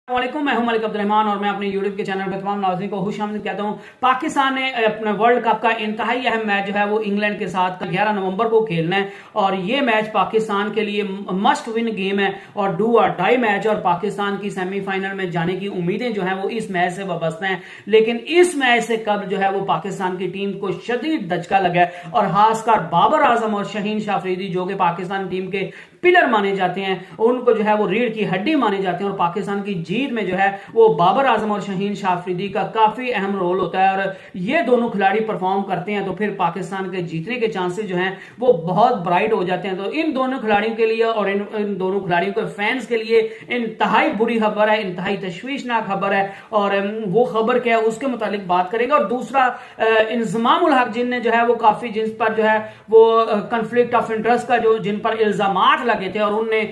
वालेकुम, मैं हूं मलिक अब्दुर्रहमान और मैं अपने यूट्यूब के चैनल पर तमाम नाज़रीन को खुशामदीद कहता हूं। पाकिस्तान ने अपने वर्ल्ड कप का इंतहाई अहम मैच जो है वो इंग्लैंड के साथ 11 नवंबर को खेलना है और ये मैच पाकिस्तान के लिए मस्ट विन गेम है और डू और डाई मैच और पाकिस्तान की सेमीफाइनल में जाने की उम्मीदें जो है वो इस मैच से वाबस्ता हैं। लेकिन इस मैच से कब जो है वो पाकिस्तान की टीम को शदीद दचका लगा है और खासकर बाबर आजम और शहीन शाह अफरीदी जो कि पाकिस्तान टीम के पिलर माने जाते हैं, उनको जो है वो रीढ़ की हड्डी माने जाते हैं और पाकिस्तान की जीत में जो है वो बाबर आजम और शहीन शाह अफरीदी का काफी अहम रोल होता है और ये दोनों खिलाड़ी परफॉर्म करते हैं तो फिर पाकिस्तान के जीतने के चांसेस जो हैं वो बहुत ब्राइट हो जाते हैं। तो इन दोनों खिलाड़ियों के लिए और इन दोनों खिलाड़ियों के फैंस के लिए इंतहाई बुरी खबर है, इंतहाई तशवीशनाक खबर है और वो खबर क्या है उसके मुतालिक बात करेंगे। और दूसरा, इंजमामुल हक जिन जो है वो काफी जिन पर जो है वो कंफ्लिक्ट ऑफ इंटरेस्ट का जो जिन पर इल्जामात लगे थे और उनने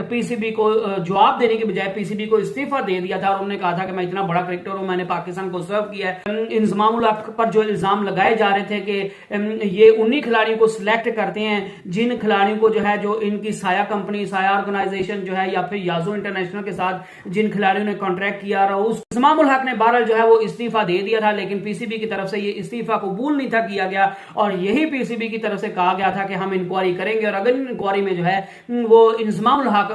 पीसीबी को जवाब देने के बजाय पीसीबी को इस्तीफा दे दिया था और उन्होंने कहा था कि मैं इतना बड़ा क्रिकेटर हूं, मैंने पाकिस्तान को सर्व किया है। इंजमामुल हक पर जो इल्जाम लगाए जा रहे थे कि ये उन्हीं खिलाड़ियों को सिलेक्ट करते हैं जिन खिलाड़ियों को जो है जो इनकी साया कंपनी, साया ऑर्गेनाइजेशन जो है या फिर याजू इंटरनेशनल के साथ जिन खिलाड़ियों ने कॉन्ट्रैक्ट किया रहा उस इंजमामुल हक ने बहरहाल जो है वो इस्तीफा दे दिया था, लेकिन पीसीबी की तरफ से ये इस्तीफा कबूल नहीं था किया गया और यही पीसीबी की तरफ से कहा गया था कि हम इंक्वायरी करेंगे और अगर इंक्वायरी में जो है वो इंजमामुल हक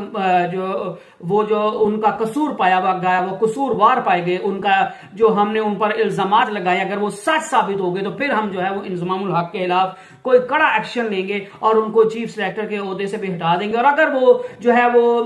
जो उनका कसूर पाया गया, वो कसूरवार पाए गए, उनका जो हमने उन पर इल्जामात लगाए अगर वो सच साबित हो गए तो फिर हम जो है वो इंजमामुल हक के खिलाफ कोई कड़ा एक्शन लेंगे और उनको चीफ सिलेक्टर के ओहदे से भी हटा देंगे। और अगर वो जो है वो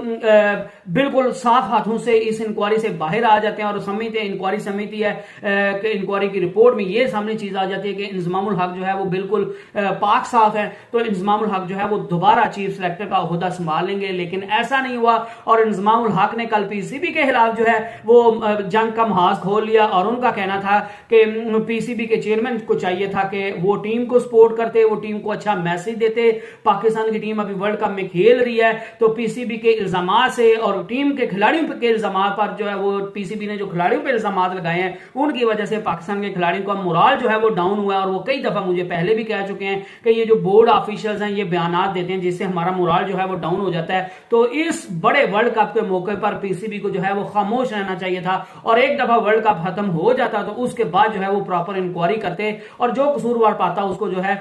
बिल्कुल साफ हाथों से इस इंक्वायरी से बाहर आ जाते हैं और समझते हैं इंक्वायरी समिति है कि इंक्वायरी की रिपोर्ट में ये सामने चीज आ जाती है कि इंजमामुल हक जो है वो बिल्कुल पाक साफ है तो इंजमामुल हक जो है वो दोबारा चीफ सिलेक्टर का ओहदा संभाल लेंगे, लेकिन ऐसा नहीं हुआ और इंजमामुल हक ने कल पीसीबी के खिलाफ जो है वो जंग का महाज खोल लिया और उनका कहना था कि पीसीबी के चेयरमैन को चाहिए था कि वो टीम को सपोर्ट करते, वो टीम को अच्छा मैसेज देते। पाकिस्तान की टीम अभी वर्ल्ड कप में खेल रही है तो पीसीबी के इल्जामात से और टीम के खिलाड़ियों के इल्जामात पर जो है वो पीसीबी ने जो खिलाड़ियों पर इल्जामात लगाए हैं उनकी वजह से पाकिस्तान के खिलाड़ियों का मोराल जो है वो डाउन हुआ है और वो कई दफा मुझे पहले भी कह चुके हैं कि ये जो बोर्ड ऑफिशियल्स हैं ये बयानात देते हैं जिससे हमारा मोराल जो है वो डाउन हो जाता है। तो इस बड़े वर्ल्ड कप के मौके पर पीसीबी को जो है वो खामोश रहना चाहिए था और एक दफा वर्ल्ड कप खत्म हो जाता तो उसके बाद जो है वो प्रॉपर इंक्वायरी करते और जो कसूरवार पाता उसको जो है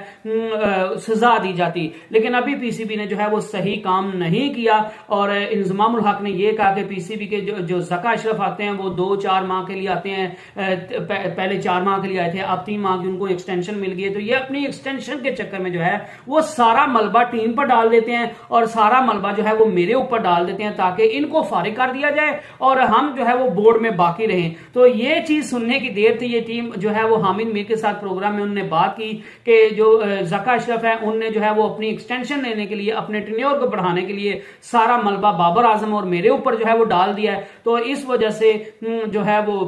सजा दी जाती। लेकिन अभी पीसीबी ने जो है वो सही काम नहीं किया और इंजमामुल हक ने यह कहा कि पीसीबी के जो ज़का अशरफ आते हैं वो 2-4 माह के लिए आते हैं, पहले 4 माह के लिए आए थे, अब 3 माह की उनको एक्सटेंशन मिल गई है। तो ये अपनी एक्सटेंशन के चक्कर में जो है वो सारा मलबा टीम पर डाल देते हैं और सारा मलबा जो है वो मेरे ऊपर डाल देते हैं ताकि इनको फारिग कर दिया जाए और हम जो है वो बोर्ड में बाकी रहें। तो ये चीज सुनने की देर थी। ये टीम जो है वो हामिद मीर के साथ प्रोग्राम में उन्होंने बात की कि जो ज़का अशरफ है उनने जो है वो अपनी एक्सटेंशन लेने के लिए, अपने टेन्योर को बढ़ाने के लिए सारा मलबा बाबर आजम और मेरे ऊपर जो है वो डाल दिया है। तो इस वजह से जो है वो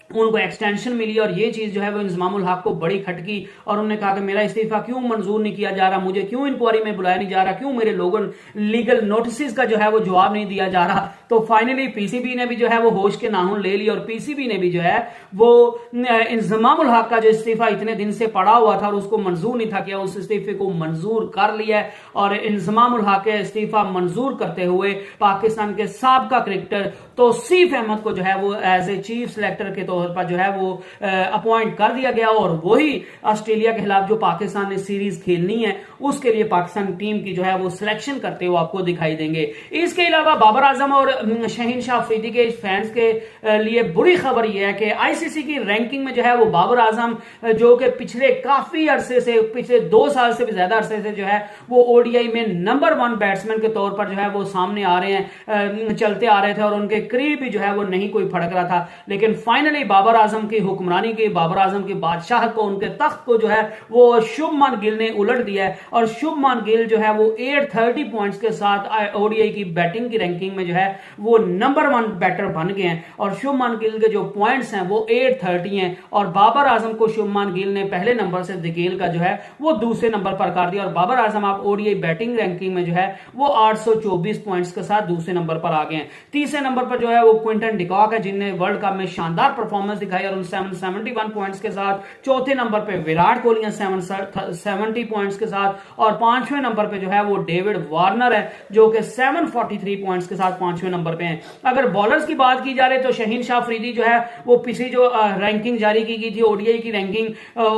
उनको एक्सटेंशन मिली और ये चीज जो है वो इंजमामुल हक को बड़ी खटकी और उन्होंने कहा कि मेरा इस्तीफा क्यों मंजूर नहीं किया जा रहा, मुझे क्यों इंक्वायरी में बुलाया नहीं जा रहा, क्यों मेरे लोगों लीगल नोटिस का जो है वो जवाब नहीं दिया जा रहा। तो फाइनली पीसीबी ने भी जो है वो होश के नाखून ले लिए और पीसीबी ने भी जो है वो इंजमामुल हक का जो इस्तीफा इतने दिन से पड़ा हुआ था और उसको मंजूर नहीं था किया, उस इस्तीफे को मंजूर कर लिया और इंजमामुल हक का इस्तीफा मंजूर करते हुए पाकिस्तान के साबका क्रिकेटर तौसीफ अहमद को जो है वो एज ए चीफ सिलेक्टर के तौर पर जो है वो अपॉइंट कर दिया गया और वही ऑस्ट्रेलिया के खिलाफ जो पाकिस्तान ने सीरीज खेलनी है उसके लिए पाकिस्तान टीम की जो है वो सिलेक्शन करते हुए आपको दिखाई देंगे। इसके अलावा बाबर आजम और शहीन शाह अफरीदी के फैंस के लिए बुरी खबर यह है कि आईसीसी की रैंकिंग में जो है वो बाबर आजम जो कि पिछले काफी अरसे से, पिछले 2 साल से भी ज्यादा अरसे से जो है वो ओडीआई में नंबर 1 बैट्समैन के तौर पर जो है वो सामने आ रहे हैं, चलते आ रहे थे और उनके करीब भी जो है वो नहीं कोई फड़क रहा था। लेकिन फाइनली बाबर आजम की हुक्मरानी की, बाबर आजम की बादशाहत को, उनके तख्त को जो है वो शुभमान गिल ने उलट दिया है और शुभमान गिल जो है वो 830 पॉइंट्स के साथ ओडीआई की बैटिंग की रैंकिंग में जो है वो नंबर 1 बैटर बन गए हैं और शुभमान गिल के जो पॉइंट्स हैं वो 830 हैं और बाबर आजम को शुभमान गिल ने पहले नंबर से धकेल का जो है वो दूसरे नंबर पर कर दिया और बाबर आजम आप ओडीआई बैटिंग रैंकिंग में जो है वो 824 पॉइंट्स के साथ दूसरे नंबर पर आ गए हैं। तीसरे नंबर पर जो है वो क्विंटन डिकॉक है, जिनने वर्ल्ड कप में शानदार परफॉर्मेंस दिखाई और उन 771 पॉइंट्स के साथ। चौथे नंबर पे विराट कोहली 770 पॉइंट्स के साथ, और पांचवें नंबर पे जो है वो डेविड वार्नर है, जो कि 743 पॉइंट्स के साथ पांचवें नंबर पे हैं। अगर बॉलर्स की बात की जा रही तो शहीन शाह अफरीदी जो है वो पिछली जो रैंकिंग जारी की गई थी ओडीआई की रैंकिंग,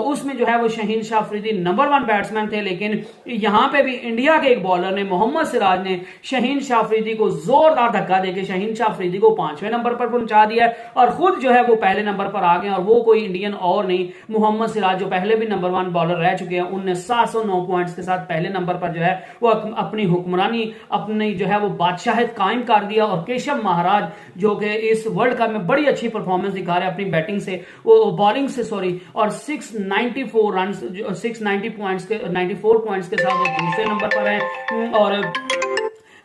उसमें जो है वो शहीन शाह अफरीदी नंबर 1 बैट्समैन थे। लेकिन यहां पे भी इंडिया के एक बॉलर ने, मोहम्मद सिराज ने, शहीन शाह अफरीदी को जोरदार धक्का देकर शहीन शाह अफरीदी को 5वें नंबर पर पहुंचा दिया और खुद जो है वो पहले नंबर पर आ गए। और वो कोई इंडियन और नहीं, मोहम्मद सिराज जो पहले भी नंबर 1 बॉलर रह चुके हैं, उनने 709 पॉइंट्स के साथ पहले नंबर पर जो है वो अपनी हुक्मरानी, अपनी जो है वो बादशाहियत कायम कर दिया। और केशव महाराज जो कि इस वर्ल्ड कप में बड़ी अच्छी परफॉर्मेंस दिखा रहे हैं अपनी बैटिंग से, वो बॉलिंग से सॉरी, और 694 रन, 690 पॉइंट्स के 94 पॉइंट्स के साथ वो दूसरे नंबर पर हैं। और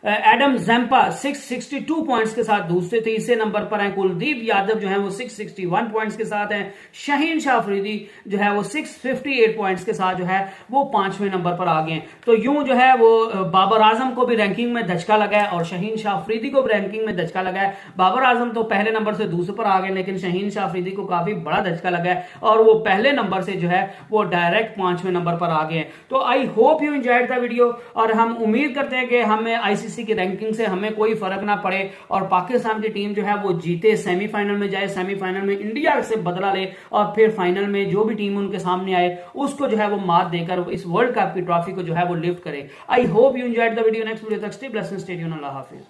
एडम जैम्पा 662 पॉइंट्स के साथ तीसरे नंबर पर हैं। कुलदीप यादव जो है वो 661 पॉइंट्स के साथ हैं। शहीन शाह अफरीदी जो है वो 658 पॉइंट्स के साथ जो है वो 5वें नंबर पर आ गए हैं। तो यूं जो है वो बाबर आजम को भी रैंकिंग में धचका लगा है और शहीन शाह अफरीदी को भी रैंकिंग में धचका लगा है। बाबर आजम तो पहले नंबर से दूसरे पर आ गए, लेकिन शहीन शाह अफरीदी को काफी बड़ा धचका लगा है और वो पहले नंबर से जो है वो डायरेक्ट 5वें नंबर पर आ गए हैं। तो I hope you enjoyed the video और हम उम्मीद करते हैं कि हमें आईसीसी की रैंकिंग से हमें कोई फर्क ना पड़े और पाकिस्तान की टीम जो है वो जीते, सेमीफाइनल में जाए, सेमीफाइनल में इंडिया से बदला ले और फिर फाइनल में जो भी टीम उनके सामने आए उसको जो है वो मात देकर इस वर्ल्ड कप की ट्रॉफी को जो है वो लिफ्ट करे। I hope you enjoyed the video. Next video तक स्टे ब्लेस्ड, स्टे ट्यून्ड, अल्लाह हाफिज।